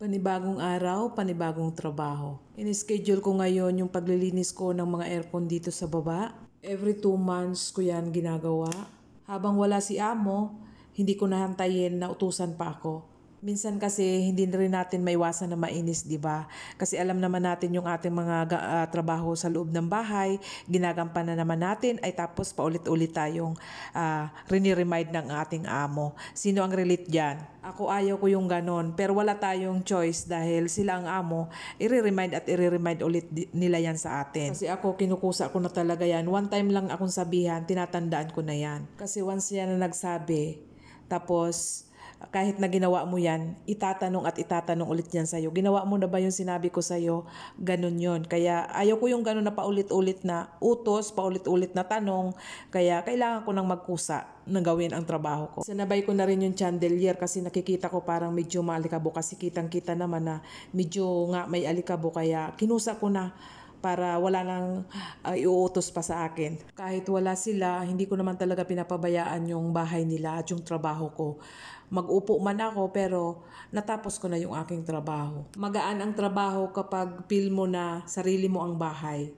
Panibagong araw, panibagong trabaho. In-schedule ko ngayon yung paglilinis ko ng mga aircon dito sa baba. Every 2 months ko yan ginagawa. Habang wala si amo, hindi ko nahantayin na utusan pa ako. Minsan kasi hindi rin natin maiwasan na mainis, di ba? Kasi alam naman natin yung ating mga trabaho sa loob ng bahay, ginagampanan naman natin ay tapos paulit-ulit tayong rini-remind ng ating amo. Sino ang relate dyan? Ako ayaw ko yung ganon, pero wala tayong choice dahil sila ang amo, i-remind at i-remind ulit nila yan sa atin. Kasi ako kinukusa ko na talaga yan. One time lang akong sabihan, tinatandaan ko na yan. Kasi once yan na nagsabi, tapos kahit na ginawa mo yan, itatanong at itatanong ulit yan sa'yo. Ginawa mo na ba yung sinabi ko sa'yo? Ganun yon. Kaya ayaw ko yung ganun na paulit-ulit na utos, paulit-ulit na tanong. Kaya kailangan ko nang magkusa na gawin ang trabaho ko. Sinabay ko na rin yung chandelier kasi nakikita ko parang medyo maalikabok. Kasi kitang-kita naman na medyo nga may alikabok. Kaya kinusa ko na para wala nang iuutos pa sa akin. Kahit wala sila, hindi ko naman talaga pinapabayaan yung bahay nila at yung trabaho ko. Mag-upo man ako pero natapos ko na yung aking trabaho. Magaan ang trabaho kapag feel mo na sarili mo ang bahay.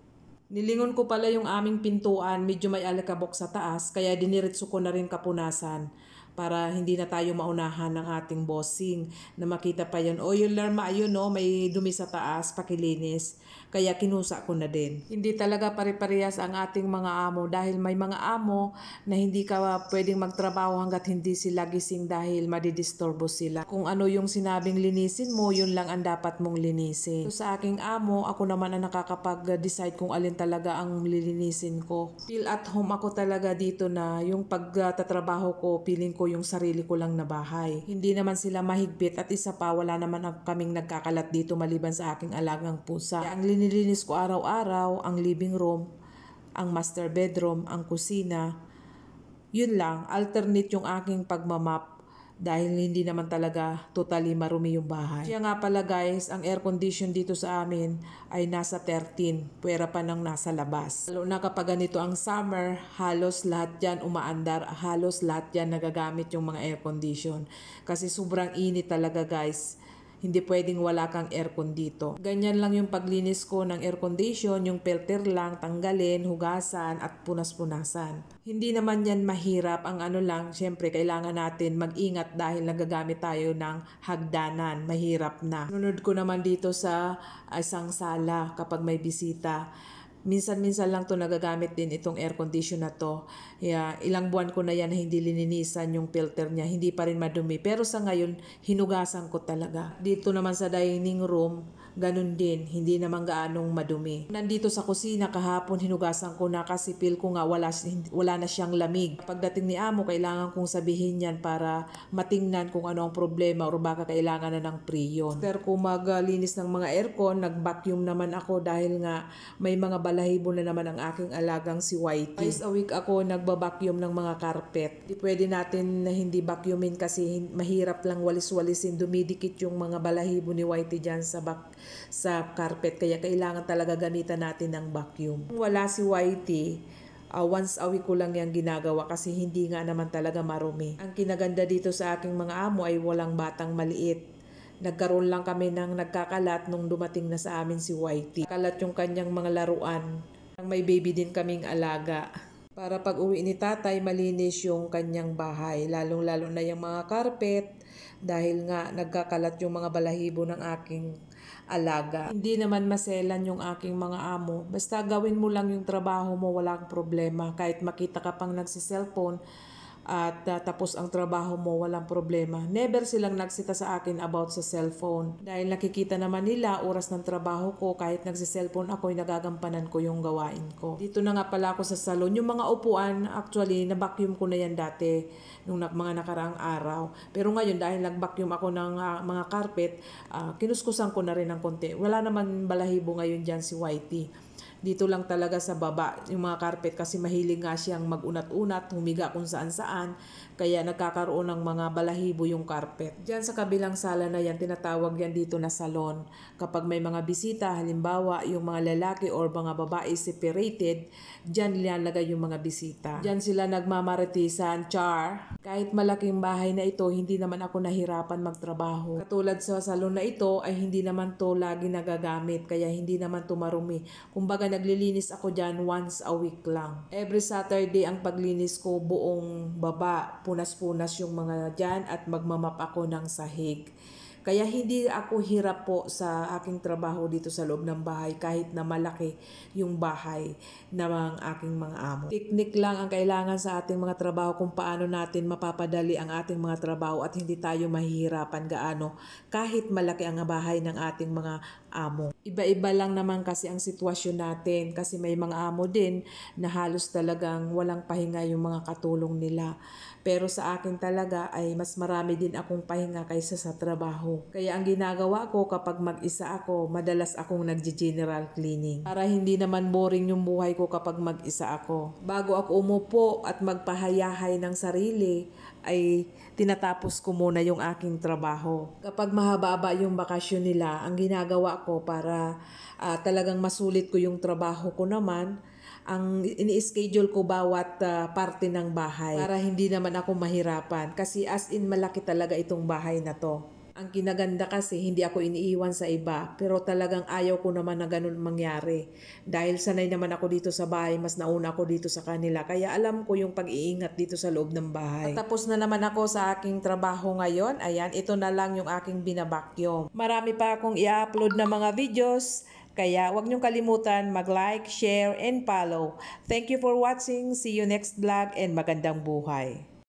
Nilingon ko pala yung aming pintuan, medyo may alikabok sa taas, kaya diniritso ko na rin kapunasan para hindi na tayo maunahan ng ating bossing na makita pa yun. O yung Lerma, ayun no, may dumi sa taas, pakilinis. Kaya kinusa ko na din. Hindi talaga pare-parehas ang ating mga amo dahil may mga amo na hindi ka pwedeng magtrabaho hanggat hindi sila gising dahil madidisturbo sila. Kung ano yung sinabing linisin mo, yun lang ang dapat mong linisin. So, sa aking amo, ako naman ang nakakapag-decide kung alin talaga ang lilinisin ko. Feel at home ako talaga dito na yung pagtatrabaho ko, feeling ko yung sarili ko lang na bahay. Hindi naman sila mahigpit at isa pa wala naman kaming nagkakalat dito maliban sa aking alagang pusa. Kaya ang nililinis ko araw-araw, ang living room, ang master bedroom, ang kusina. Yun lang, alternate yung aking pagmamap dahil hindi naman talaga totally marumi yung bahay. Kaya nga pala guys, ang air condition dito sa amin ay nasa 13, puwera pa ng nasa labas. Lalo na kapag ganito ang summer, halos lahat yan umaandar, halos lahat yan nagagamit yung mga air condition. Kasi sobrang init talaga guys. Hindi pwedeng wala kang aircon dito. Ganyan lang yung paglinis ko ng air condition, yung filter lang, tanggalin, hugasan at punas-punasan. Hindi naman yan mahirap, ang ano lang, syempre kailangan natin mag-ingat dahil nagagamit tayo ng hagdanan, mahirap na. Sunod ko naman dito sa isang sala kapag may bisita. Minsan-minsan lang to nagagamit din itong air condition na to. Ilang buwan ko na yan na hindi lininisan yung filter niya. Hindi pa rin madumi. Pero sa ngayon, hinugasan ko talaga. Dito naman sa dining room, ganun din. Hindi naman gaanong madumi. Nandito sa kusina kahapon, hinugasan ko na kasi feel ko nga wala na siyang lamig. Pagdating ni amo, kailangan kong sabihin yan para matingnan kung ano ang problema or baka kailangan na ng priyon. After ko maglinis ng mga aircon, nag-vacuum naman ako dahil nga may mga balahibo na naman ang aking alagang si Whitey. Twice a week ako nagbabacuum ng mga carpet. Di pwede natin na hindi vacuumin kasi mahirap lang walis-walisin. Dumidikit yung mga balahibo ni Whitey dyan sa carpet. Kaya kailangan talaga gamitan natin ng vacuum. Kung wala si Whitey, once a week ko lang yan ginagawa kasi hindi nga naman talaga marumi. Ang kinaganda dito sa aking mga amo ay walang batang maliit. Nagkaroon lang kami ng nagkakalat nung dumating na sa amin si Whitey. Kalat yung kanyang mga laruan. May baby din kaming alaga. Para pag uwi ni tatay, malinis yung kanyang bahay. Lalong-lalo na yung mga carpet dahil nga nagkakalat yung mga balahibo ng aking alaga. Hindi naman maselan yung aking mga amo. Basta gawin mo lang yung trabaho mo, walang problema. Kahit makita ka pang nagsiselfone, at tapos ang trabaho mo, walang problema. Never silang nagsita sa akin about sa cellphone. Dahil nakikita naman nila oras ng trabaho ko, kahit nagsi-cellphone ako, nagagampanan ko yung gawain ko. Dito na nga pala ako sa salon. Yung mga upuan, actually, na-vacuum ko na yan dati nung mga nakaraang araw. Pero ngayon, dahil nag-vacuum ako ng mga carpet, kinuskusan ko na rin ng konti. Wala naman balahibo ngayon dyan si Whitey. Dito lang talaga sa baba yung mga carpet kasi mahilig nga siyang mag-unat-unat, humiga kung saan-saan. Kaya nagkakaroon ng mga balahibo yung carpet. Diyan sa kabilang sala na yan, tinatawag yan dito na salon. Kapag may mga bisita, halimbawa yung mga lalaki or mga babae separated, diyan nilalagay yung mga bisita. Diyan sila nagmamaritisan, char. Kahit malaking bahay na ito, hindi naman ako nahirapan magtrabaho. Katulad sa salon na ito ay hindi naman to lagi nagagamit, kaya hindi naman to marumi. Kumbaga naglilinis ako diyan once a week lang. Every Saturday ang paglinis ko, buong baba, punas-punas yung mga dyan at magmamap ako ng sahig. Kaya hindi ako hirap po sa aking trabaho dito sa loob ng bahay kahit na malaki yung bahay ng aking mga amo. Teknik lang ang kailangan sa ating mga trabaho kung paano natin mapapadali ang ating mga trabaho at hindi tayo mahihirapan gaano kahit malaki ang bahay ng ating mga amo. Iba-iba lang naman kasi ang sitwasyon natin kasi may mga amo din na halos talagang walang pahinga yung mga katulong nila. Pero sa akin talaga ay mas marami din akong pahinga kaysa sa trabaho. Kaya ang ginagawa ko kapag mag-isa ako, madalas akong nag-general cleaning. Para hindi naman boring yung buhay ko kapag mag-isa ako. Bago ako umupo at magpahayahay ng sarili, ay tinatapos ko muna yung aking trabaho. Kapag mahaba-haba yung bakasyon nila, ang ginagawa ko para talagang masulit ko yung trabaho ko naman, ang ini-schedule ko bawat parte ng bahay para hindi naman ako mahirapan kasi as in malaki talaga itong bahay na to. Ang kinaganda kasi hindi ako iniiwan sa iba pero talagang ayaw ko naman na ganun mangyari. Dahil sanay naman ako dito sa bahay, mas nauna ako dito sa kanila kaya alam ko yung pag-iingat dito sa loob ng bahay. At tapos na naman ako sa aking trabaho ngayon. Ayan, ito na lang yung aking binabakyum. Marami pa akong i-upload na mga videos. Kaya huwag niyong kalimutan mag-like, share, and follow. Thank you for watching. See you next vlog and magandang buhay.